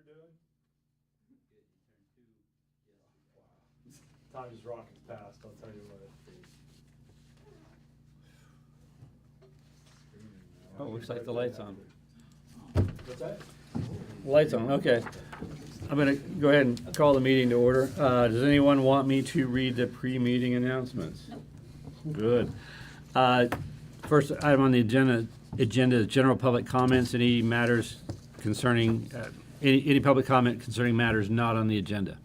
doing? Time is rocking fast, I'll tell you what. Oh, looks like the light's on. What's that? Lights on, okay. I'm gonna go ahead and call the meeting to order. Does anyone want me to read the pre-meeting announcements? Good. First item on the agenda is general public comments. Any matters concerning, any public comment concerning matters not on the agenda?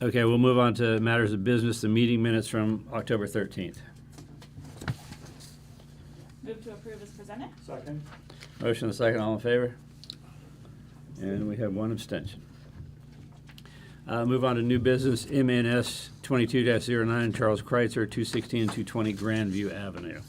Okay, we'll move on to matters of business, the meeting minutes from October 13th. Move to approve as presented. Second? Motion and a second, all in favor? And we have one abstention. Move on to new business, MNS 22-09, Charles Kreitzer, 216 and 220 Grandview Avenue.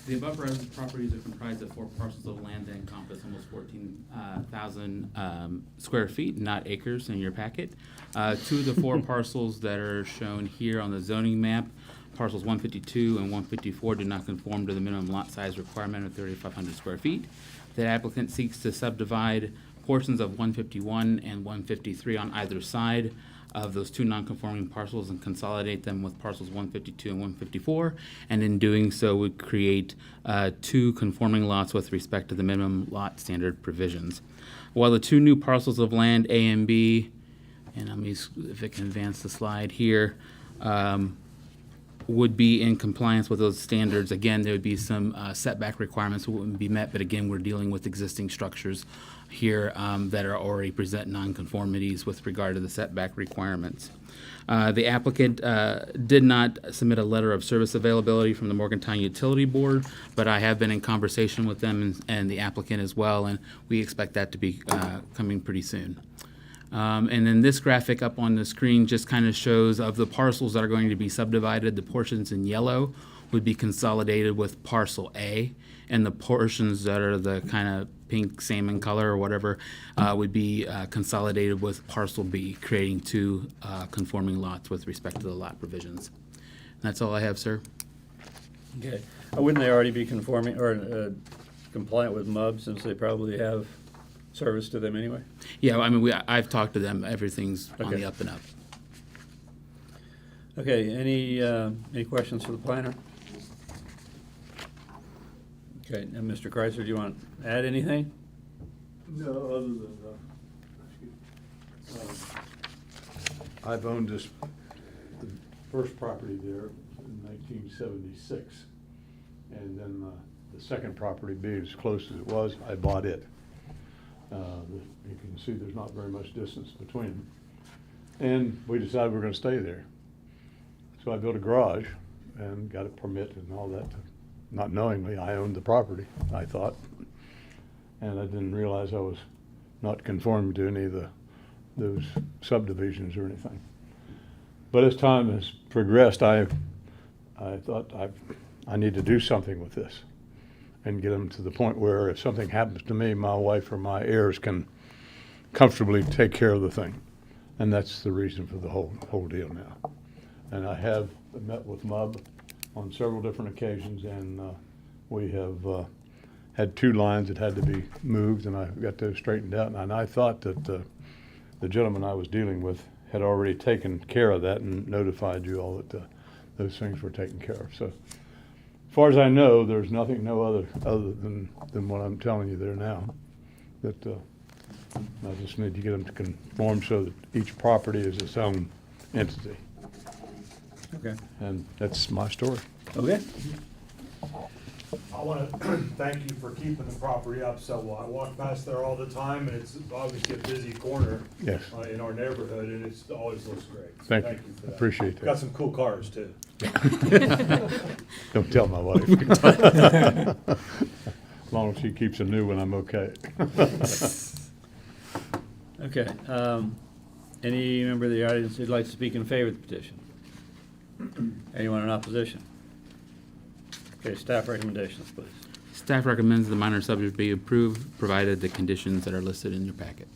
The above referenced properties are comprised of 4 parcels of land that encompass almost 14,000 square feet, not acres in your packet. 2 of the 4 parcels that are shown here on the zoning map, parcels 152 and 154, do not conform to the minimum lot size requirement of 3,500 square feet. The applicant seeks to subdivide portions of 151 and 153 on either side of those 2 non-conforming parcels and consolidate them with parcels 152 and 154, and in doing so would create 2 conforming lots with respect to the minimum lot standard provisions. While the 2 new parcels of land, A and B, and let me see if it can advance the slide here, would be in compliance with those standards. Again, there would be some setback requirements that wouldn't be met, but again, we're dealing with existing structures here that are already present nonconformities with regard to the setback requirements. The applicant did not submit a letter of service availability from the Morgantown Utility Board, but I have been in conversation with them and the applicant as well, and we expect that to be coming pretty soon. And then this graphic up on the screen just kind of shows of the parcels that are going to be subdivided, the portions in yellow would be consolidated with parcel A, and the portions that are the kind of pink salmon color or whatever would be consolidated with parcel B, creating 2 conforming lots with respect to the lot provisions. And that's all I have, sir. Okay. Wouldn't they already be conforming or compliant with MUB since they probably have service to them anyway? Yeah, I mean, I've talked to them. Everything's on Okay. the up and up. Okay, any questions for the planner? Okay, and Mr. Kreitzer, do you want to add anything? No, other than, I've owned the first property there in 1976. And then the second property, being as close as it was, I bought it. You can see there's not very much distance between them. And we decided we're going to stay there. So I built a garage and got a permit and all that. Not knowingly, I owned the property, I thought. And I didn't realize I was not conforming to any of those subdivisions or anything. But as time has progressed, I thought I need to do something with this and get them to the point where if something happens to me, my wife or my heirs can comfortably take care of the thing. And that's the reason for the whole deal now. And I have met with MUB on several different occasions, and we have had 2 lines that had to be moved, and I got those straightened out. And I thought that the gentleman I was dealing with had already taken care of that and notified you all that those things were taken care of. So as far as I know, there's nothing, no other than what I'm telling you there now. That I just need to get them to conform so that each property is its own entity. Okay. And that's my story. Okay. I want to thank you for keeping the property up so well. I walk past there all the time, and it's obviously a busy corner Yes. In our neighborhood, and it always looks great. So Thank you. for that. Appreciate that. Got some cool cars, too. Don't tell my wife. As long as she keeps a new one, I'm okay. Okay. Any member of the audience who'd like to speak in favor of the petition? Anyone in opposition? Okay, staff recommendations, please. Staff recommends the minor subdivision be approved, provided the conditions that are listed in your packet.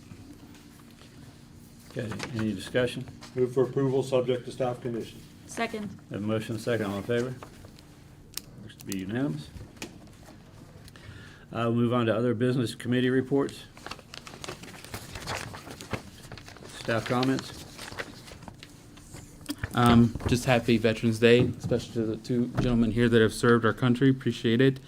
Okay, any discussion? Move for approval, subject to staff conditions. Second. Have a motion, second, all in favor? Looks to be unanimous. We'll move on to other business committee reports. Staff comments? Just happy Veterans Day, especially to the two gentlemen here that have served our country. Appreciate it.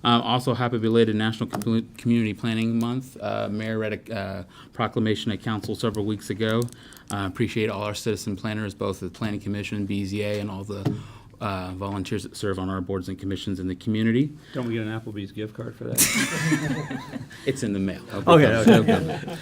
Also, happy belated National Community Planning Month. Mayor read a proclamation at council several weeks ago. Appreciate all our citizen planners, both the Planning Commission, BZA, and all the volunteers that serve on our boards and commissions in the community. Don't we get an Applebee's gift card for that? It's in the mail. Okay.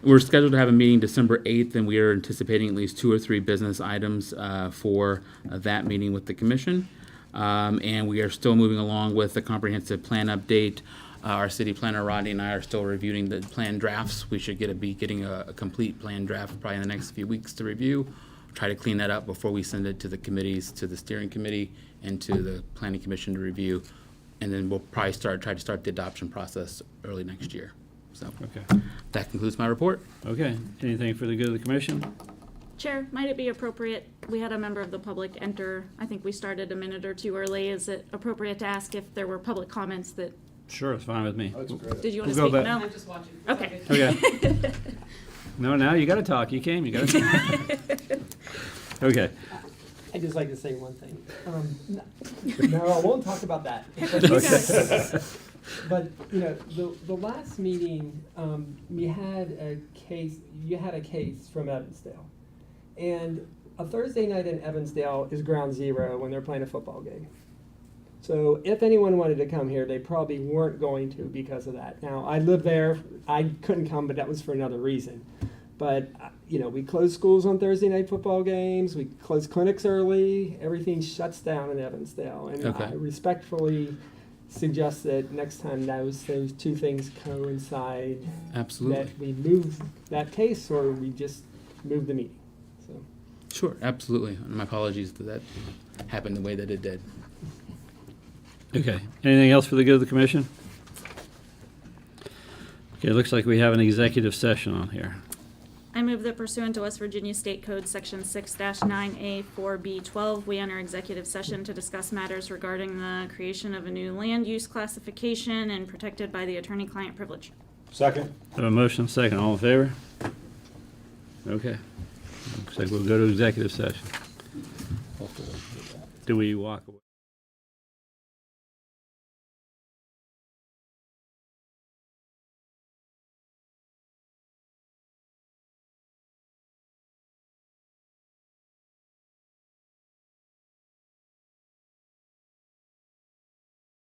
We're scheduled to have a meeting December 8th, and we are anticipating at least 2 or 3 business items for that meeting with the commission. And we are still moving along with the comprehensive plan update. Our city planner, Rodney, and I are still reviewing the plan drafts. We should be getting a complete plan draft probably in the next few weeks to review. Try to clean that up before we send it to the committees, to the steering committee, and to the planning commission to review. And then we'll probably try to start the adoption process early next year. So Okay. that concludes my report. Okay. Anything for the good of the commission? Chair, might it be appropriate, we had a member of the public enter, I think we started a minute or two early. Is it appropriate to ask if there were public comments that, Sure, it's fine with me. did you want to We'll go speak? back. No? I'm just watching. Okay. Okay. No, now you gotta talk. You came, you gotta talk. Okay. I'd just like to say one thing. No, I won't talk about that. But, you know, the last meeting, you had a case from Evansdale. And a Thursday night in Evansdale is ground zero when they're playing a football game. So if anyone wanted to come here, they probably weren't going to because of that. Now, I live there. I couldn't come, but that was for another reason. But, you know, we close schools on Thursday night football games. We close clinics early. Everything shuts down in Evansdale. And Okay. I respectfully suggest that next time those two things coincide, Absolutely. that we move that case or we just move the meeting. So. Sure, absolutely. And my apologies that happened the way that it did. Okay. Anything else for the good of the commission? Okay, it looks like we have an executive session on here. I move that pursuant to West Virginia State Code Section 6-9A4B12, we enter executive session to discuss matters regarding the creation of a new land use classification and protected by the attorney-client privilege. Second? Have a motion, second. All in favor? Okay. Looks like we'll go to executive session. Do we walk away?